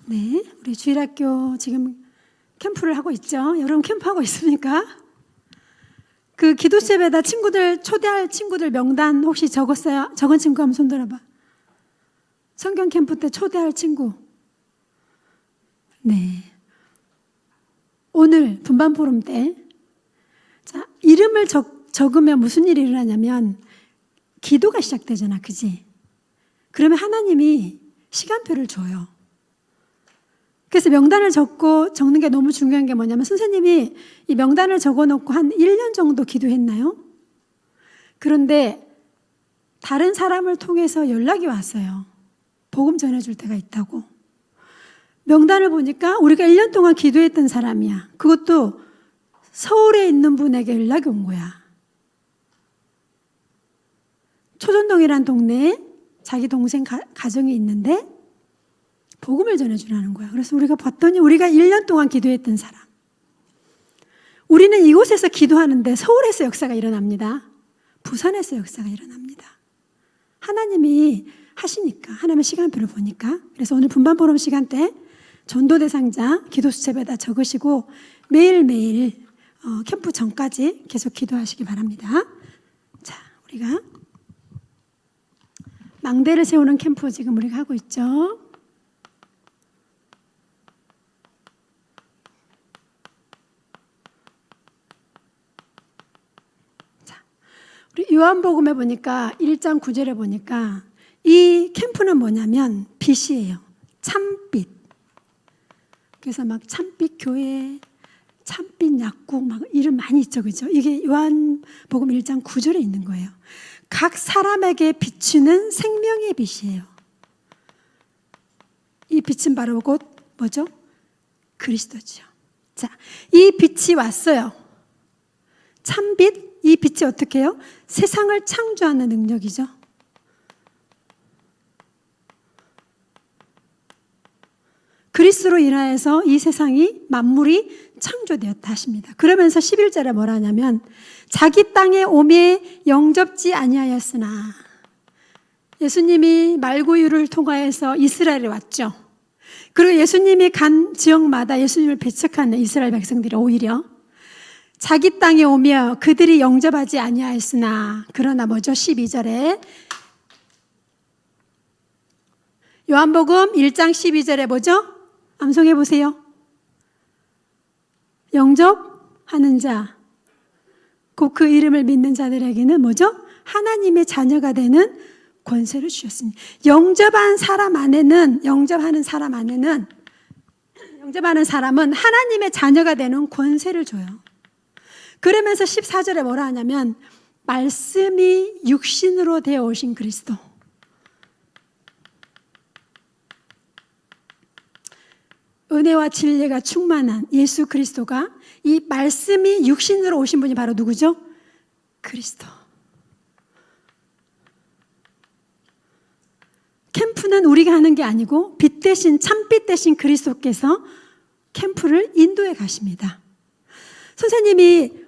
네, 우리 주일학교 지금 캠프를 하고 있죠. 여러분 캠프하고 있습니까? 그 기도집에다 친구들 초대할 친구들 명단 혹시 적었어요? 적은 친구 한번 손 들어봐. 성경 캠프 때 초대할 친구. 네. 오늘 분반 포럼 때 자, 이름을 적으면 무슨 일이 일어나냐면 기도가 시작되잖아. 그지? 그러면 하나님이 시간표를 줘요. 그래서 명단을 적는 게 너무 중요한 게 뭐냐면 선생님이 이 명단을 적어놓고 한 1년 정도 기도했나요? 그런데 다른 사람을 통해서 연락이 왔어요. 복음 전해줄 때가 있다고. 명단을 보니까 우리가 1년 동안 기도했던 사람이야. 그것도 서울에 있는 분에게 연락이 온 거야. 초전동이라는 동네에 자기 동생 가정이 있는데 복음을 전해주라는 거야. 그래서 우리가 봤더니 우리가 1년 동안 기도했던 사람. 우리는 이곳에서 기도하는데 서울에서 역사가 일어납니다. 부산에서 역사가 일어납니다. 하나님이 하시니까, 하나님의 시간표를 보니까. 그래서 오늘 분반 포럼 시간 때 전도 대상자 기도 수첩에다 적으시고 매일매일 캠프 전까지 계속 기도하시기 바랍니다. 자, 우리가 망대를 세우는 캠프 지금 우리가 하고 있죠. 우리 요한복음에 보니까 1장 9절에 보니까 이 캠프는 뭐냐면 빛이에요. 참빛. 그래서 막 참빛 교회, 참빛 약국 막 이름 많이 있죠. 그죠? 이게 요한복음 1장 9절에 있는 거예요. 각 사람에게 비추는 생명의 빛이에요. 이 빛은 바로 곧 뭐죠? 그리스도죠. 자, 이 빛이 왔어요. 참빛. 이 빛이 어떻게 해요? 세상을 창조하는 능력이죠. 그리스도로 인하여서 이 세상이 만물이 창조되었다 하십니다. 그러면서 11절에 뭐라 하냐면 자기 땅에 오매 영접지 아니하였으나 예수님이 말구유를 통하여서 이스라엘에 왔죠. 그리고 예수님이 간 지역마다 예수님을 배척하는 이스라엘 백성들이 오히려 자기 땅에 오며 그들이 영접하지 아니하였으나 그러나 뭐죠? 12절에 요한복음 1장 12절에 뭐죠? 암송해 보세요. 영접하는 자, 곧 그 이름을 믿는 자들에게는 뭐죠? 하나님의 자녀가 되는 권세를 주셨습니다. 영접하는 사람은 하나님의 자녀가 되는 권세를 줘요. 그러면서 14절에 뭐라 하냐면 말씀이 육신으로 되어 오신 그리스도. 은혜와 진리가 충만한 예수 그리스도가 이 말씀이 육신으로 오신 분이 바로 누구죠? 그리스도. 캠프는 우리가 하는 게 아니고 빛 대신 참빛 대신 그리스도께서 캠프를 인도해 가십니다. 선생님이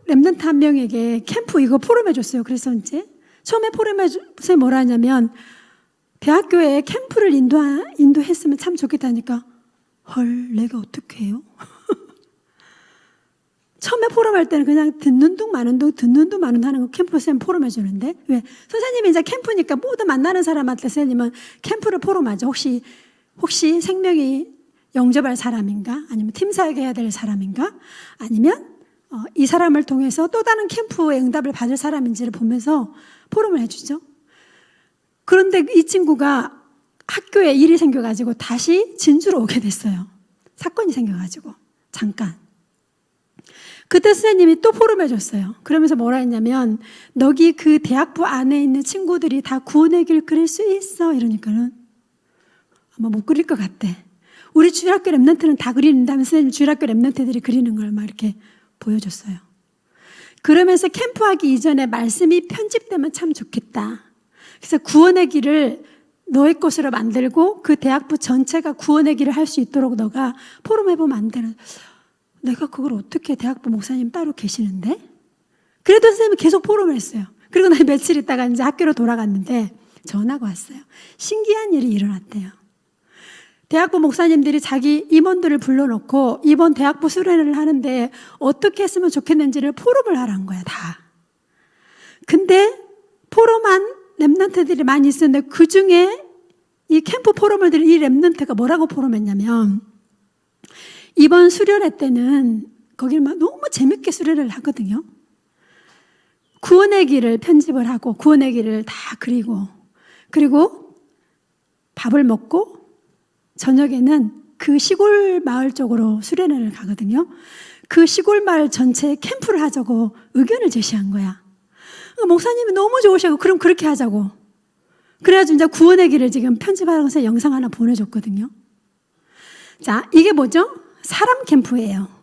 렘넌트 한 명에게 캠프 이거 포럼해 줬어요. 그래서 이제 처음에 포럼에 뭐라 하냐면 대학교에 캠프를 인도했으면 참 좋겠다니까 헐 내가 어떻게 해요? 처음에 포럼할 때는 그냥 듣는 둥 마는 둥 하는 거 캠프 쌤 포럼해 주는데 왜? 선생님이 이제 캠프니까 모두 만나는 사람한테 선생님은 캠프를 포럼하죠. 혹시 생명이 영접할 사람인가? 아니면 팀사역을 해야 될 사람인가? 아니면 이 사람을 통해서 또 다른 캠프의 응답을 받을 사람인지를 보면서 포럼을 해주죠. 그런데 이 친구가 학교에 일이 생겨가지고 다시 진주로 오게 됐어요. 사건이 생겨가지고 잠깐. 그때 선생님이 또 포럼해 줬어요. 그러면서 뭐라 했냐면 너기 그 대학부 안에 있는 친구들이 다 구원의 길 그릴 수 있어 이러니까는 아마 못 그릴 것 같대. 우리 주일학교 렘넌트는 다 그리는다면 선생님 주일학교 렘넌트들이 그리는 걸 막 이렇게 보여줬어요. 그러면서 캠프하기 이전에 말씀이 편집되면 참 좋겠다. 그래서 구원의 길을 너의 것으로 만들고 그 대학부 전체가 구원의 길을 할 수 있도록 너가 포럼해보면 안 되는. 내가 그걸 어떻게 대학부 목사님 따로 계시는데? 그래도 선생님이 계속 포럼을 했어요. 그리고 나 며칠 있다가 이제 학교로 돌아갔는데 전화가 왔어요. 신기한 일이 일어났대요. 대학부 목사님들이 자기 임원들을 불러놓고 이번 대학부 수련회를 하는데 어떻게 했으면 좋겠는지를 포럼을 하라는 거야, 다. 근데 포럼한 랩런트들이 많이 있었는데 그 중에 이 캠프 포럼을 들은 이 랩런트가 뭐라고 포럼했냐면, 이번 수련회 때는 거기를 막 너무 재밌게 수련회를 하거든요. 구원의 길을 편집을 하고 구원의 길을 다 그리고 밥을 먹고 저녁에는 그 시골 마을 쪽으로 수련회를 가거든요. 그 시골 마을 전체에 캠프를 하자고 의견을 제시한 거야. 목사님이 너무 좋으셔서 그럼 그렇게 하자고. 그래가지고 이제 구원의 길을 지금 편집하면서 영상 하나 보내줬거든요. 자, 이게 뭐죠? 사람 캠프예요.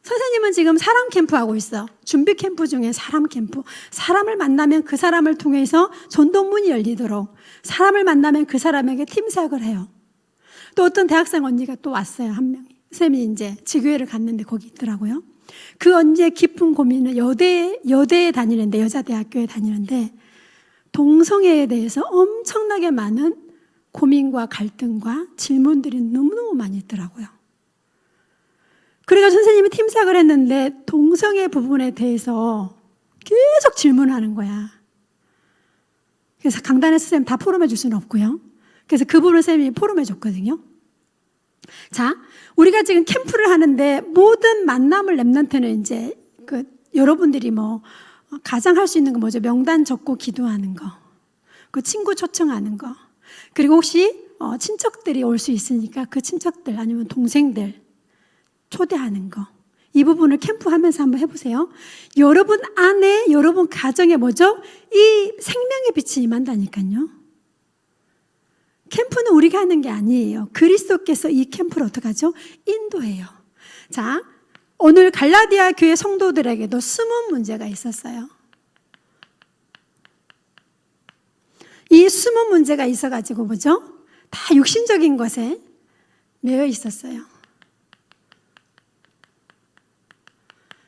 선생님은 지금 사람 캠프 하고 있어. 준비 캠프 중에 사람 캠프. 사람을 만나면 그 사람을 통해서 전도문이 열리도록, 사람을 만나면 그 사람에게 팀 사역을 해요. 또 어떤 대학생 언니가 또 왔어요, 한 명이. 쌤이 이제 지교회를 갔는데 거기 있더라고요. 그 언니의 깊은 고민은 여대에 다니는데, 여자대학교에 다니는데 동성애에 대해서 엄청나게 많은 고민과 갈등과 질문들이 너무너무 많이 있더라고요. 그래서 선생님이 팀사역을 했는데 동성애 부분에 대해서 계속 질문하는 거야. 그래서 강단에서 선생님 다 포럼해 줄 수는 없고요. 그래서 그 부분을 선생님이 포럼해 줬거든요. 자, 우리가 지금 캠프를 하는데 모든 만남을 랩런트는 이제 여러분들이 뭐 가장 할 수 있는 거 뭐죠? 명단 적고 기도하는 거, 그 친구 초청하는 거, 그리고 혹시 친척들이 올 수 있으니까 그 친척들 아니면 동생들 초대하는 거, 이 부분을 캠프하면서 한번 해보세요. 여러분 안에, 여러분 가정에 뭐죠? 이 생명의 빛이 임한다니까요. 캠프는 우리가 하는 게 아니에요. 그리스도께서 이 캠프를 어떻게 하죠? 인도해요. 자, 오늘 갈라디아 교회 성도들에게도 숨은 문제가 있었어요. 이 숨은 문제가 있어가지고 뭐죠? 다 육신적인 것에 매여 있었어요.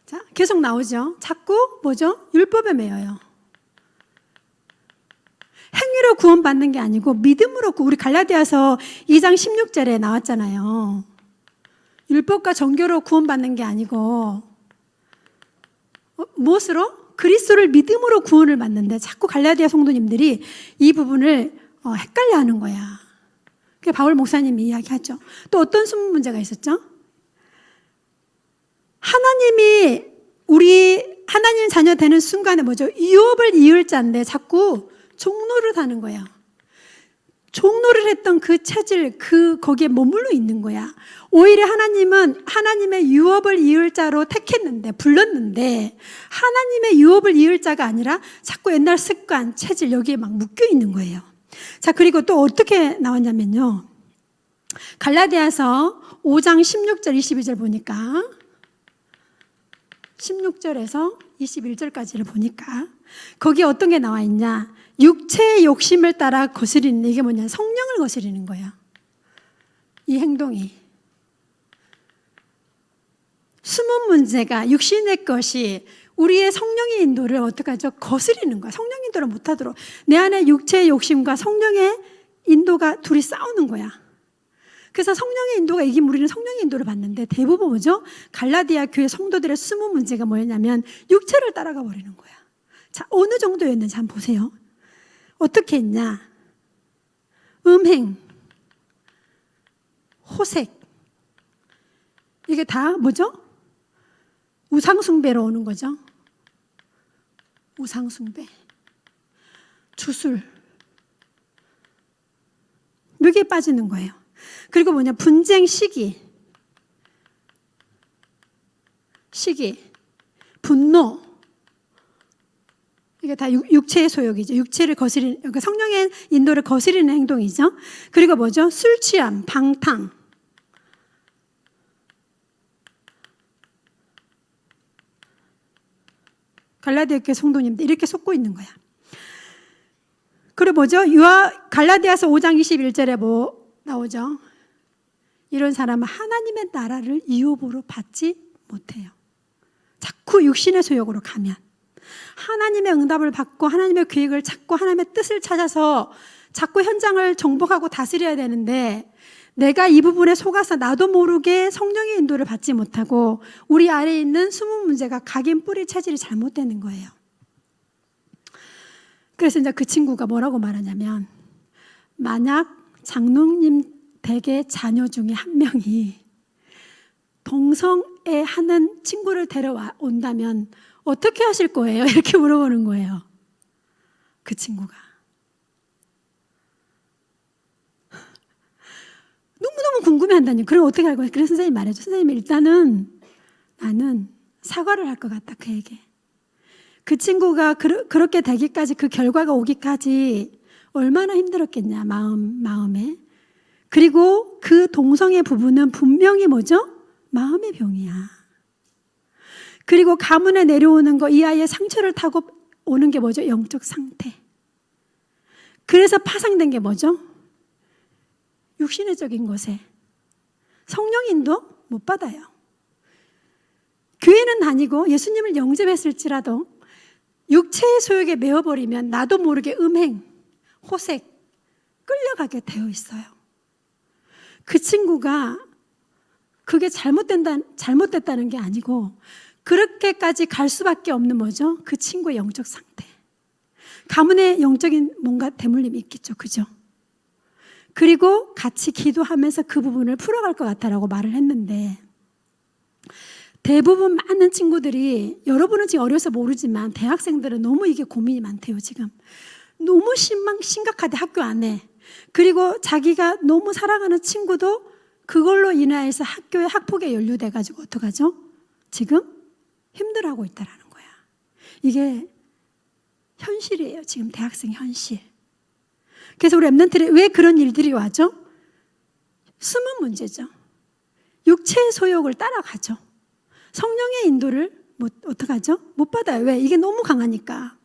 자, 계속 나오죠. 자꾸 뭐죠? 율법에 매여요. 행위로 구원받는 게 아니고 믿음으로, 우리 갈라디아서 2장 16절에 나왔잖아요. 율법과 정교로 구원받는 게 아니고 무엇으로? 그리스도를 믿음으로 구원을 받는데 자꾸 갈라디아 성도님들이 이 부분을 헷갈려하는 거야. 그게 바울 목사님이 이야기하죠. 또 어떤 숨은 문제가 있었죠? 하나님이 하나님 자녀 되는 순간에 뭐죠? 유업을 이을 자인데 자꾸 종노를 하는 거야. 종노를 했던 그 체질, 거기에 머물러 있는 거야. 오히려 하나님은 하나님의 유업을 이을 자로 택했는데, 불렀는데, 하나님의 유업을 이을 자가 아니라 자꾸 옛날 습관, 체질, 여기에 막 묶여 있는 거예요. 자, 그리고 또 어떻게 나왔냐면요. 갈라디아서 5장 16절, 22절 보니까, 16절에서 21절까지를 보니까, 거기에 어떤 게 나와 있냐. 육체의 욕심을 따라 거스리는, 이게 뭐냐, 성령을 거스리는 거야. 이 행동이. 숨은 문제가 육신의 것이 우리의 성령의 인도를 어떻게 하죠? 거스리는 거야. 성령 인도를 못하도록. 내 안에 육체의 욕심과 성령의 인도가 둘이 싸우는 거야. 그래서 성령의 인도가 이기면 우리는 성령의 인도를 받는데 대부분 뭐죠? 갈라디아 교회 성도들의 숨은 문제가 뭐였냐면 육체를 따라가 버리는 거야. 자, 어느 정도였는지 한번 보세요. 어떻게 했냐? 음행, 호색, 이게 다 뭐죠? 우상숭배로 오는 거죠. 우상숭배, 주술, 여기에 빠지는 거예요. 그리고 뭐냐? 분쟁, 시기, 분노, 이게 다 육체의 소욕이죠. 육체를 거스리는, 그러니까 성령의 인도를 거스리는 행동이죠. 그리고 뭐죠? 술 취함, 방탕. 갈라디아 교회 성도님들 이렇게 속고 있는 거야. 그리고 뭐죠? 갈라디아서 5장 21절에 뭐 나오죠? 이런 사람은 하나님의 나라를 유업으로 받지 못해요. 자꾸 육신의 소욕으로 가면 하나님의 응답을 받고 하나님의 계획을 찾고 하나님의 뜻을 찾아서 자꾸 현장을 정복하고 다스려야 되는데 내가 이 부분에 속아서 나도 모르게 성령의 인도를 받지 못하고 우리 아래에 있는 숨은 문제가 각인 뿌리 체질이 잘못되는 거예요. 그래서 이제 그 친구가 뭐라고 말하냐면, 만약 장로님 댁의 자녀 중에 한 명이 동성애 하는 친구를 데려온다면 어떻게 하실 거예요? 이렇게 물어보는 거예요. 그 친구가. 너무너무 궁금해한다니. 그럼 어떻게 할 거예요? 그래서 선생님이 말해줘. 선생님이 일단은 나는 사과를 할 것 같다, 그에게. 그 친구가 그렇게 되기까지, 그 결과가 오기까지 얼마나 힘들었겠냐, 마음에. 그리고 그 동성애 부부는 분명히 뭐죠? 마음의 병이야. 그리고 가문에 내려오는 거, 이 아이의 상처를 타고 오는 게 뭐죠? 영적 상태. 그래서 파상된 게 뭐죠? 육신의적인 것에 성령인도 못 받아요. 교회는 다니고 예수님을 영접했을지라도 육체의 소욕에 매어버리면 나도 모르게 음행, 호색, 끌려가게 되어 있어요. 그 친구가 그게 잘못됐다는 게 아니고 그렇게까지 갈 수밖에 없는 뭐죠? 그 친구의 영적 상태. 가문의 영적인 뭔가 대물림이 있겠죠. 그죠? 그리고 같이 기도하면서 그 부분을 풀어갈 것 같다라고 말을 했는데, 대부분 많은 친구들이, 여러분은 지금 어려서 모르지만 대학생들은 너무 이게 고민이 많대요. 지금 너무 심각하대, 학교 안에. 그리고 자기가 너무 사랑하는 친구도 그걸로 인하여서 학교에 학폭에 연루돼가지고 어떡하죠? 지금 힘들어하고 있다라는 거야. 이게 현실이에요. 지금 대학생 현실. 그래서 우리 랩런트들이 왜 그런 일들이 와죠? 숨은 문제죠. 육체의 소욕을 따라가죠. 성령의 인도를 어떡하죠? 못 받아요. 왜? 이게 너무 강하니까.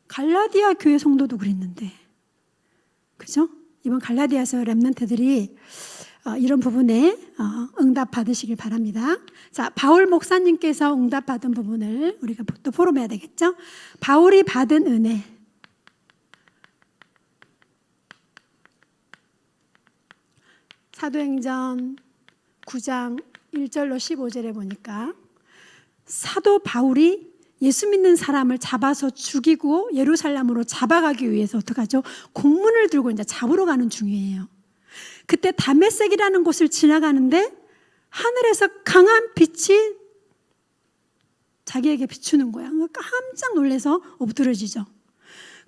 갈라디아 교회 성도도 그랬는데, 그죠? 이번 갈라디아서 랩런트들이 이런 부분에 응답 받으시길 바랍니다. 자, 바울 목사님께서 응답 받은 부분을 우리가 또 포럼해야 되겠죠? 바울이 받은 은혜. 사도행전 9장 1절로 15절에 보니까 사도 바울이 예수 믿는 사람을 잡아서 죽이고 예루살렘으로 잡아가기 위해서 어떡하죠? 공문을 들고 이제 잡으러 가는 중이에요. 그때 다메섹이라는 곳을 지나가는데 하늘에서 강한 빛이 자기에게 비추는 거야. 깜짝 놀라서 엎드러지죠.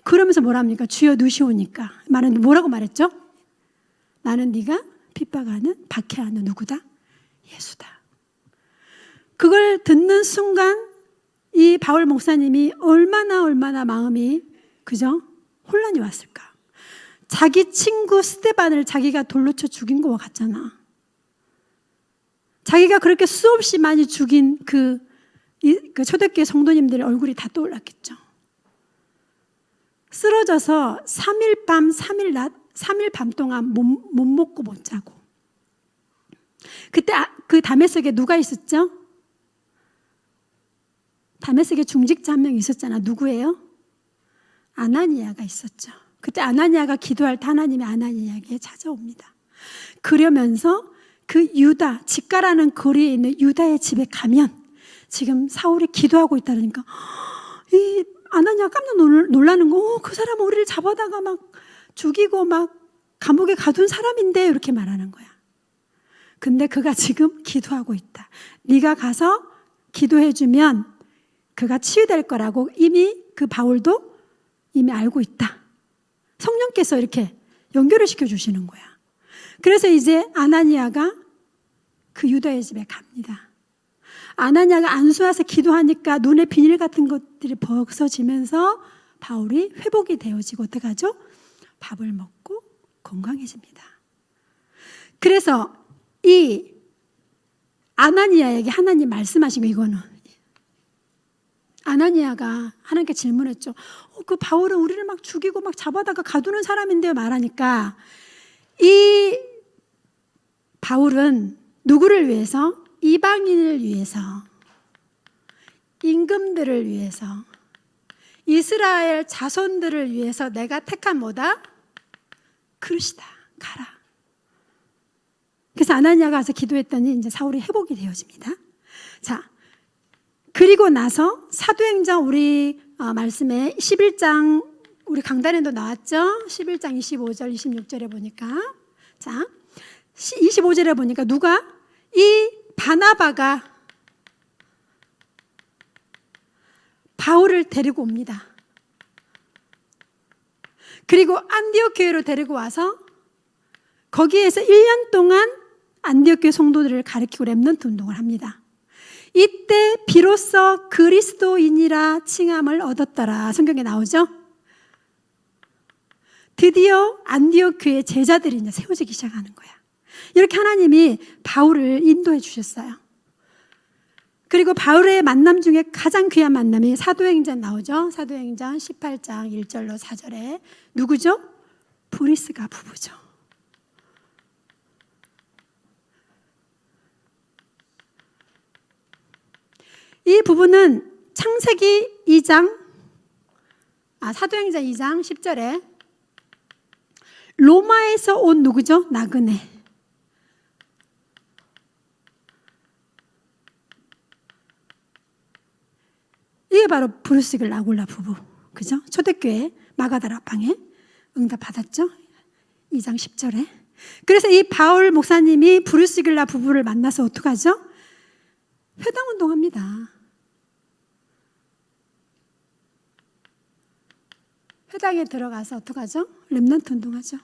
그러면서 뭐라 합니까? 주여 누시오니까. 뭐라고 말했죠? 나는 네가 핍박하는, 박해하는 누구다? 예수다. 그걸 듣는 순간 이 바울 목사님이 얼마나 마음이, 그죠? 혼란이 왔을까? 자기 친구 스데반을 자기가 돌로 쳐 죽인 것 같잖아. 자기가 그렇게 수없이 많이 죽인 그 초대교회 성도님들의 얼굴이 다 떠올랐겠죠. 쓰러져서 3일 밤 3일 낮 3일 밤 동안 못 먹고 못 자고. 그때 그 다메섹에 누가 있었죠? 다메섹에 중직자 한 명 있었잖아. 누구예요? 아나니아가 있었죠. 그때 아나니아가 기도할 때 하나님이 아나니아에게 찾아옵니다. 그러면서 그 유다, 직가라는 거리에 있는 유다의 집에 가면 지금 사울이 기도하고 있다니까 이 아나니아가 깜짝 놀라는 거, 그 사람은 우리를 잡아다가 막 죽이고 막 감옥에 가둔 사람인데, 이렇게 말하는 거야. 근데 그가 지금 기도하고 있다. 네가 가서 기도해주면 그가 치유될 거라고 이미 그 바울도 이미 알고 있다. 성령께서 이렇게 연결을 시켜주시는 거야. 그래서 이제 아나니아가 그 유다의 집에 갑니다. 아나니아가 안수와서 기도하니까 눈에 비닐 같은 것들이 벗어지면서 바울이 회복이 되어지고 어떡하죠? 밥을 먹고 건강해집니다. 그래서 이 아나니아에게 하나님 말씀하신 거, 이거는 아나니아가 하나님께 질문했죠. 그 바울은 우리를 막 죽이고 막 잡아다가 가두는 사람인데요, 말하니까 이 바울은 누구를 위해서? 이방인을 위해서, 임금들을 위해서, 이스라엘 자손들을 위해서 내가 택한 뭐다? 그릇이다. 가라. 그래서 아나니아가 가서 기도했더니 이제 사울이 회복이 되어집니다. 자, 그리고 나서 사도행전 우리 말씀에 11장 우리 강단에도 나왔죠? 11장 25절 26절에 보니까 자 25절에 보니까 누가? 이 바나바가 바울을 데리고 옵니다. 그리고 안디옥 교회로 데리고 와서 거기에서 1년 동안 안디옥 교회 성도들을 가르치고 렘넌트 운동을 합니다. 이때 비로소 그리스도인이라 칭함을 얻었더라. 성경에 나오죠? 드디어 안디옥 교회 제자들이 이제 세워지기 시작하는 거야. 이렇게 하나님이 바울을 인도해 주셨어요. 그리고 바울의 만남 중에 가장 귀한 만남이 사도행전 나오죠? 사도행전 18장 1절로 4절에 누구죠? 브리스가 부부죠. 이 부부는 창세기 2장, 사도행전 2장 10절에 로마에서 온 누구죠? 나그네. 이게 바로 브루스길 라굴라 부부. 그죠? 초대교회 마가다락방에 응답받았죠? 2장 10절에. 그래서 이 바울 목사님이 브루스길라 부부를 만나서 어떡하죠? 회당운동합니다. 회당에 들어가서 어떡하죠? 렘넌트 운동하죠.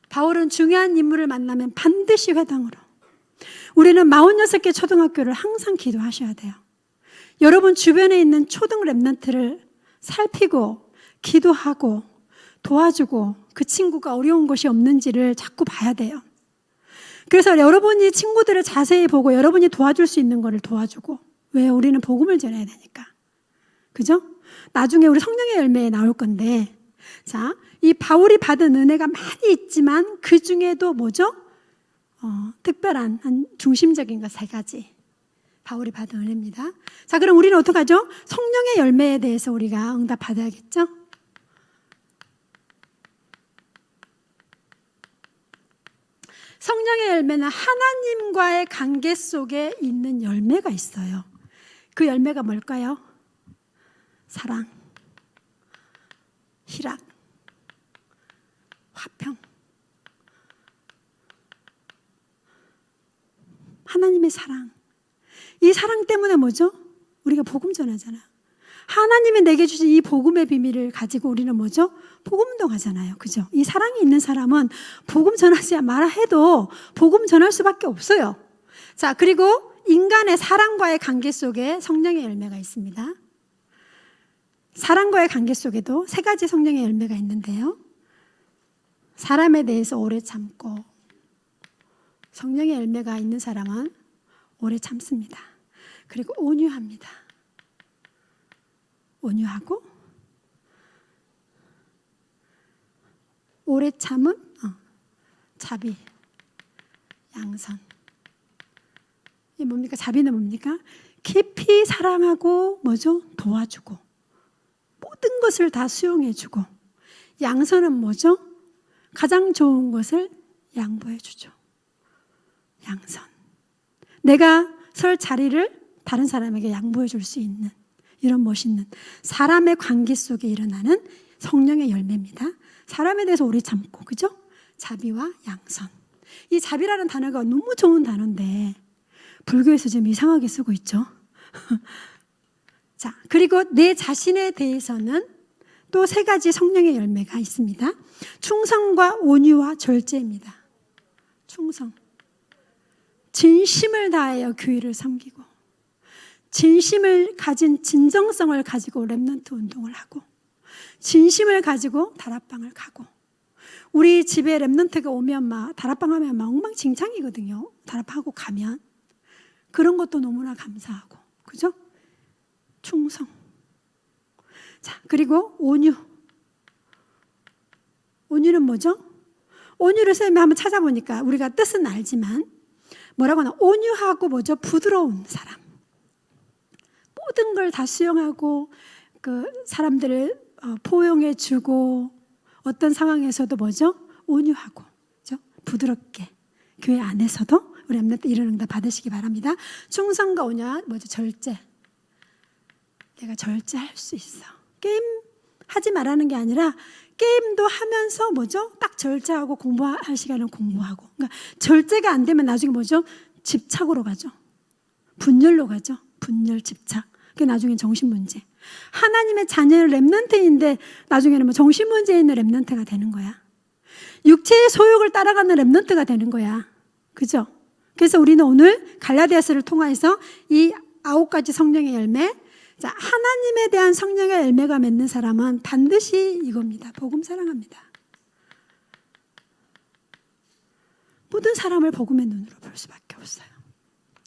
바울은 중요한 인물을 만나면 반드시 회당으로. 우리는 46개 초등학교를 항상 기도하셔야 돼요. 여러분 주변에 있는 초등 렘넌트를 살피고 기도하고 도와주고 그 친구가 어려운 것이 없는지를 자꾸 봐야 돼요. 그래서 여러분이 친구들을 자세히 보고 여러분이 도와줄 수 있는 거를 도와주고. 왜? 우리는 복음을 전해야 되니까. 그죠? 나중에 우리 성령의 열매에 나올 건데, 자, 이 바울이 받은 은혜가 많이 있지만 그 중에도 뭐죠? 특별한 한 중심적인 것 3가지. 바울이 받은 은혜입니다. 자, 그럼 우리는 어떡하죠? 성령의 열매에 대해서 우리가 응답 받아야겠죠? 성령의 열매는 하나님과의 관계 속에 있는 열매가 있어요. 그 열매가 뭘까요? 사랑, 희락, 화평. 하나님의 사랑. 이 사랑 때문에 뭐죠? 우리가 복음 전하잖아. 하나님이 내게 주신 이 복음의 비밀을 가지고 우리는 뭐죠? 복음 운동하잖아요. 그죠? 이 사랑이 있는 사람은 복음 전하지 마라 해도 복음 전할 수밖에 없어요. 자, 그리고 인간의 사랑과의 관계 속에 성령의 열매가 있습니다. 사랑과의 관계 속에도 3가지 성령의 열매가 있는데요. 사람에 대해서 오래 참고, 성령의 열매가 있는 사람은 오래 참습니다. 그리고 온유합니다. 온유하고 오래 참음, 자비, 양선. 이게 뭡니까? 자비는 뭡니까? 깊이 사랑하고 뭐죠? 도와주고 모든 것을 다 수용해주고. 양선은 뭐죠? 가장 좋은 것을 양보해주죠. 양선. 내가 설 자리를 다른 사람에게 양보해줄 수 있는 이런 멋있는 사람의 관계 속에 일어나는 성령의 열매입니다. 사람에 대해서 오래 참고, 그죠? 자비와 양선. 이 자비라는 단어가 너무 좋은 단어인데 불교에서 좀 이상하게 쓰고 있죠. 자, 그리고 내 자신에 대해서는 또 3가지 성령의 열매가 있습니다. 충성과 온유와 절제입니다. 충성. 진심을 다하여 교회를 섬기고, 진심을 가진 진정성을 가지고 렘넌트 운동을 하고, 진심을 가지고 다락방을 가고. 우리 집에 렘넌트가 오면 막 다락방 하면 막 엉망진창이거든요. 다락방하고 가면. 그런 것도 너무나 감사하고, 그죠? 충성. 자, 그리고 온유. 온유는 뭐죠? 온유를 선생님이 한번 찾아보니까 우리가 뜻은 알지만 뭐라고 하나? 온유하고 뭐죠? 부드러운 사람. 모든 걸 다 수용하고 그 사람들을 포용해주고 어떤 상황에서도 뭐죠? 온유하고, 그죠? 부드럽게 교회 안에서도 우리 렘넌트 이런 응답 받으시기 바랍니다. 충성과 온유와 뭐죠? 절제. 내가 절제할 수 있어. 게임 하지 말라는 게 아니라 게임도 하면서 뭐죠? 딱 절제하고 공부할 시간은 공부하고. 그러니까 절제가 안 되면 나중에 뭐죠? 집착으로 가죠. 분열로 가죠. 분열, 집착. 그게 나중에 정신 문제. 하나님의 자녀의 렘넌트인데 나중에는 뭐 정신 문제 있는 렘넌트가 되는 거야. 육체의 소욕을 따라가는 렘넌트가 되는 거야. 그죠? 그래서 우리는 오늘 갈라디아서를 통해서 이 9가지 성령의 열매, 자, 하나님에 대한 성령의 열매가 맺는 사람은 반드시 이겁니다. 복음 사랑합니다. 모든 사람을 복음의 눈으로 볼 수밖에 없어요.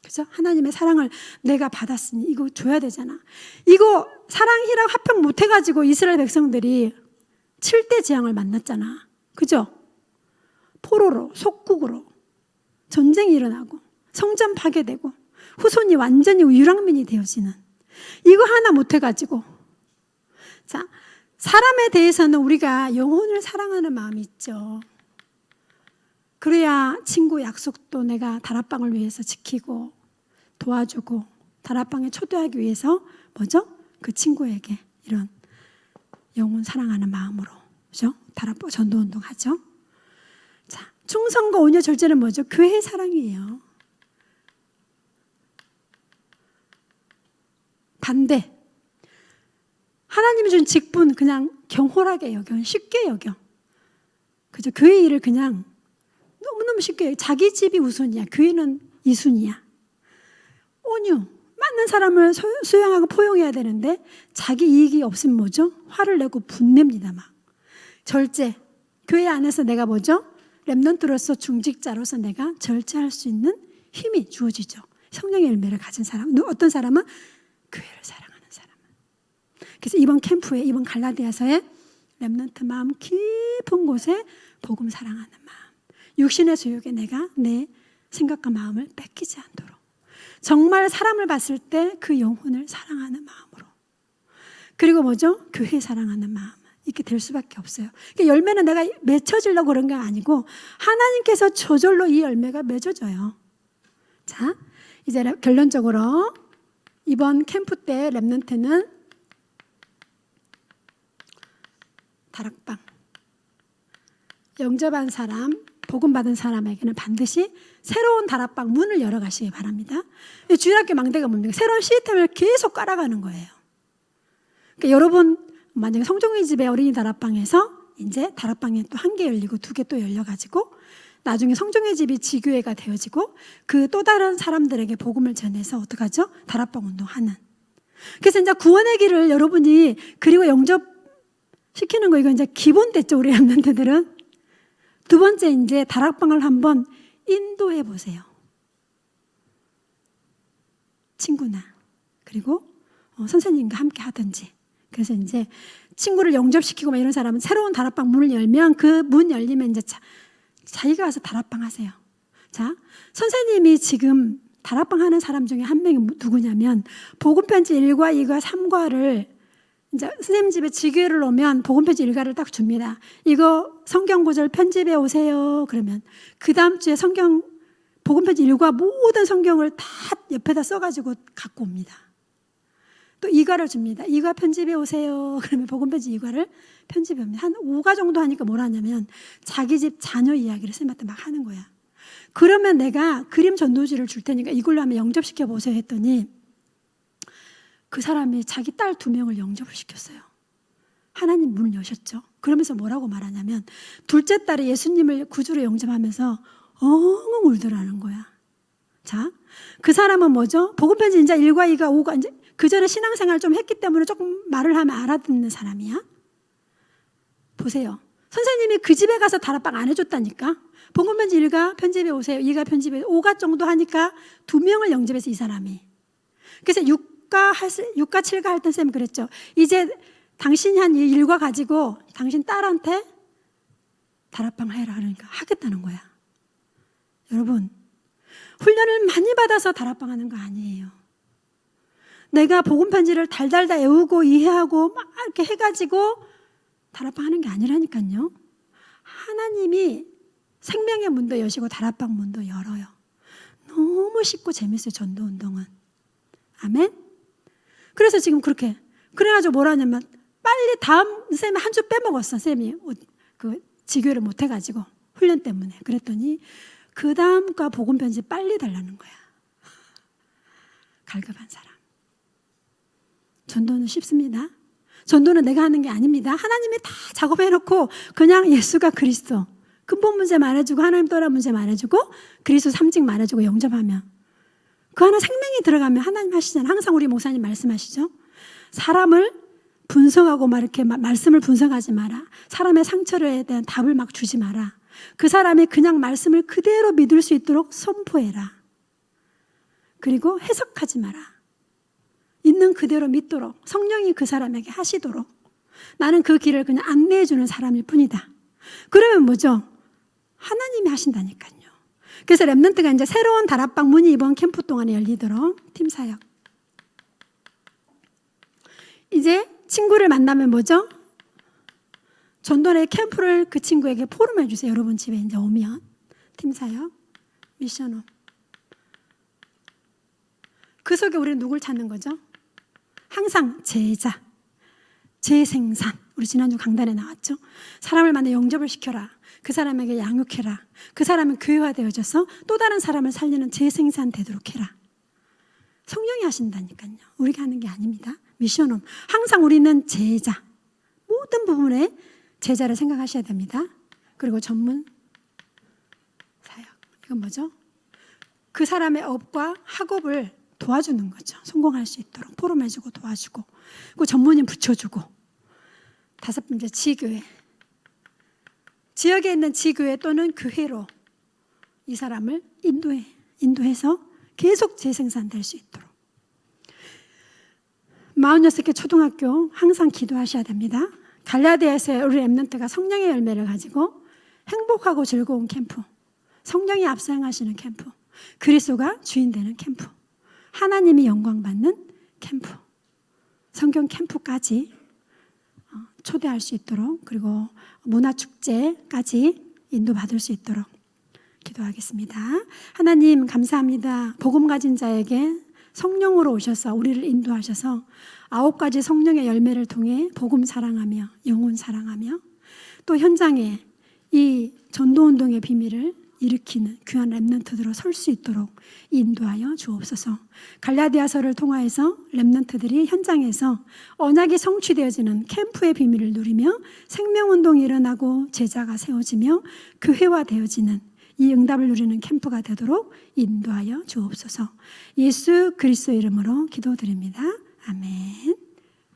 그죠? 하나님의 사랑을 내가 받았으니 이거 줘야 되잖아. 이거 사랑이라고 합평 못 해가지고 이스라엘 백성들이 7대 재앙을 만났잖아. 그죠? 포로로, 속국으로 전쟁이 일어나고 성전 파괴되고 후손이 완전히 유랑민이 되어지는 이거 하나 못 해가지고, 자, 사람에 대해서는 우리가 영혼을 사랑하는 마음이 있죠. 그래야 친구 약속도 내가 다락방을 위해서 지키고 도와주고 다락방에 초대하기 위해서 뭐죠? 그 친구에게 이런 영혼 사랑하는 마음으로, 그죠? 다락방 전도운동 하죠. 자, 충성과 온유 절제는 뭐죠? 교회 사랑이에요. 반대. 하나님이 준 직분 그냥 경홀하게 여겨, 쉽게 여겨. 그죠? 교회 일을 그냥 너무너무 쉽게 여겨. 자기 집이 우선이야. 교회는 이순이야. 온유. 맞는 사람을 수용하고 포용해야 되는데 자기 이익이 없으면 뭐죠? 화를 내고 분냅니다 막. 절제. 교회 안에서 내가 뭐죠? 렘넌트로서 중직자로서 내가 절제할 수 있는 힘이 주어지죠. 성령의 열매를 가진 사람. 어떤 사람은 교회를 사랑하는 사람은. 그래서 이번 캠프에, 이번 갈라디아서에 렘넌트 마음 깊은 곳에 복음 사랑하는 마음, 육신의 소욕에 내가 내 생각과 마음을 뺏기지 않도록 정말 사람을 봤을 때 그 영혼을 사랑하는 마음으로, 그리고 뭐죠? 교회 사랑하는 마음, 이렇게 될 수밖에 없어요. 그러니까 열매는 내가 맺혀지려고 그런 게 아니고 하나님께서 저절로 이 열매가 맺어져요. 자, 이제 결론적으로 이번 캠프 때 렘넌트는 다락방, 영접한 사람, 복음 받은 사람에게는 반드시 새로운 다락방 문을 열어가시기 바랍니다. 주일학교 망대가 뭡니까? 새로운 시스템을 계속 깔아가는 거예요. 그러니까 여러분 만약에 성종의 집에 어린이 다락방에서 이제 다락방이 또 1개 열리고 2개 또 열려가지고 나중에 성종의 집이 지교회가 되어지고 그 또 다른 사람들에게 복음을 전해서 어떡하죠? 다락방 운동하는. 그래서 이제 구원의 길을 여러분이 그리고 영접시키는 거 이거 이제 기본 됐죠, 우리 렘넌트들은. 두 번째 이제 다락방을 한번 인도해 보세요. 친구나 그리고 선생님과 함께 하든지. 그래서 이제 친구를 영접시키고 막 이런 사람은 새로운 다락방 문을 열면 그 문 열리면 이제 자기가 와서 다락방 하세요. 자, 선생님이 지금 다락방 하는 사람 중에 한 명이 누구냐면 복음편지 1과 2과 3과를 이제 선생님 집에 지교회를 오면 복음편지 1과를 딱 줍니다. 이거 성경구절 편집해 오세요. 그러면 그 다음 주에 복음편지 1과 모든 성경을 다 옆에다 써가지고 갖고 옵니다. 또 2과를 줍니다. 2과 편집해 오세요. 그러면 복음편지 2과를 편집해 옵니다. 한 5과 정도 하니까 뭘 하냐면 자기 집 자녀 이야기를 선생님한테 막 하는 거야. 그러면 내가 그림 전도지를 줄 테니까 이걸로 하면 영접시켜 보세요 했더니 그 사람이 자기 딸 2명을 영접을 시켰어요. 하나님 문을 여셨죠. 그러면서 뭐라고 말하냐면 둘째 딸이 예수님을 구주로 영접하면서 엉엉 울더라는 거야. 자, 그 사람은 뭐죠? 복음편지 이제 1과 2과 5과 이제 그 전에 신앙생활 좀 했기 때문에 조금 말을 하면 알아듣는 사람이야. 보세요. 선생님이 그 집에 가서 다락방 안 해줬다니까. 복음편지 1과 편집해 오세요. 2과 편집해 5과 정도 하니까 2명을 영접해서 이 사람이. 그래서 6과 7과 할 때 쌤이 그랬죠. 이제 당신이 한 1과 가지고 당신 딸한테 다락방 해라 그러니까 하겠다는 거야. 여러분, 훈련을 많이 받아서 다락방 하는 거 아니에요. 내가 복음 편지를 달달다 외우고 이해하고 막 이렇게 해가지고 다락방 하는 게 아니라니까요. 하나님이 생명의 문도 여시고 다락방 문도 열어요. 너무 쉽고 재밌어요, 전도 운동은. 아멘? 그래서 지금 그렇게 그래가지고 뭐라 하냐면 빨리 다음 쌤이 한 주 빼먹었어. 쌤이 그 지교를 못 해가지고 훈련 때문에. 그랬더니 그 다음과 복음 편지 빨리 달라는 거야. 갈급한 사람. 전도는 쉽습니다. 전도는 내가 하는 게 아닙니다. 하나님이 다 작업해놓고 그냥 예수가 그리스도, 근본 문제 말해주고 하나님 떠나 문제 말해주고 그리스도 삼직 말해주고 영접하면 그 안에 생명이 들어가면 하나님 하시잖아요. 항상 우리 목사님 말씀하시죠. 사람을 분석하고 막 이렇게 말씀을 분석하지 마라. 사람의 상처에 대한 답을 막 주지 마라. 그 사람이 그냥 말씀을 그대로 믿을 수 있도록 선포해라. 그리고 해석하지 마라. 있는 그대로 믿도록 성령이 그 사람에게 하시도록 나는 그 길을 그냥 안내해 주는 사람일 뿐이다. 그러면 뭐죠? 하나님이 하신다니까요. 그래서 랩넌트가 이제 새로운 다락방 문이 이번 캠프 동안에 열리도록 팀 사역. 이제 친구를 만나면 뭐죠? 전도의 캠프를 그 친구에게 포럼해 주세요. 여러분 집에 이제 오면 팀 사역, 미션홈. 그 속에 우리는 누굴 찾는 거죠? 항상 제자, 재생산. 우리 지난주 강단에 나왔죠? 사람을 만나 영접을 시켜라. 그 사람에게 양육해라. 그 사람은 교회화되어져서 또 다른 사람을 살리는 재생산 되도록 해라. 성령이 하신다니까요. 우리가 하는 게 아닙니다. 미션홈. 항상 우리는 제자. 모든 부분에 제자를 생각하셔야 됩니다. 그리고 전문 사역. 이건 뭐죠? 그 사람의 업과 학업을 도와주는 거죠. 성공할 수 있도록 포럼해주고 도와주고, 그리고 전문인 붙여주고. 다섯 번째, 지교회. 지역에 있는 지교회 또는 교회로 이 사람을 인도해서 계속 재생산될 수 있도록. 46개 초등학교 항상 기도하셔야 됩니다. 갈라디아에서 우리 랩넌트가 성령의 열매를 가지고 행복하고 즐거운 캠프, 성령이 앞서 행하시는 캠프, 그리스도가 주인 되는 캠프, 하나님이 영광 받는 캠프, 성경 캠프까지 초대할 수 있도록, 그리고 문화축제까지 인도받을 수 있도록 기도하겠습니다. 하나님 감사합니다. 복음 가진 자에게 성령으로 오셔서 우리를 인도하셔서 9가지 성령의 열매를 통해 복음 사랑하며 영혼 사랑하며 또 현장에 이 전도운동의 비밀을 일으키는 귀한 랩넌트들로 설 수 있도록 인도하여 주옵소서. 갈라디아서를 통하여서 랩넌트들이 현장에서 언약이 성취되어지는 캠프의 비밀을 누리며 생명운동이 일어나고 제자가 세워지며 교회화되어지는 이 응답을 누리는 캠프가 되도록 인도하여 주옵소서. 예수 그리스도 이름으로 기도드립니다. 아멘.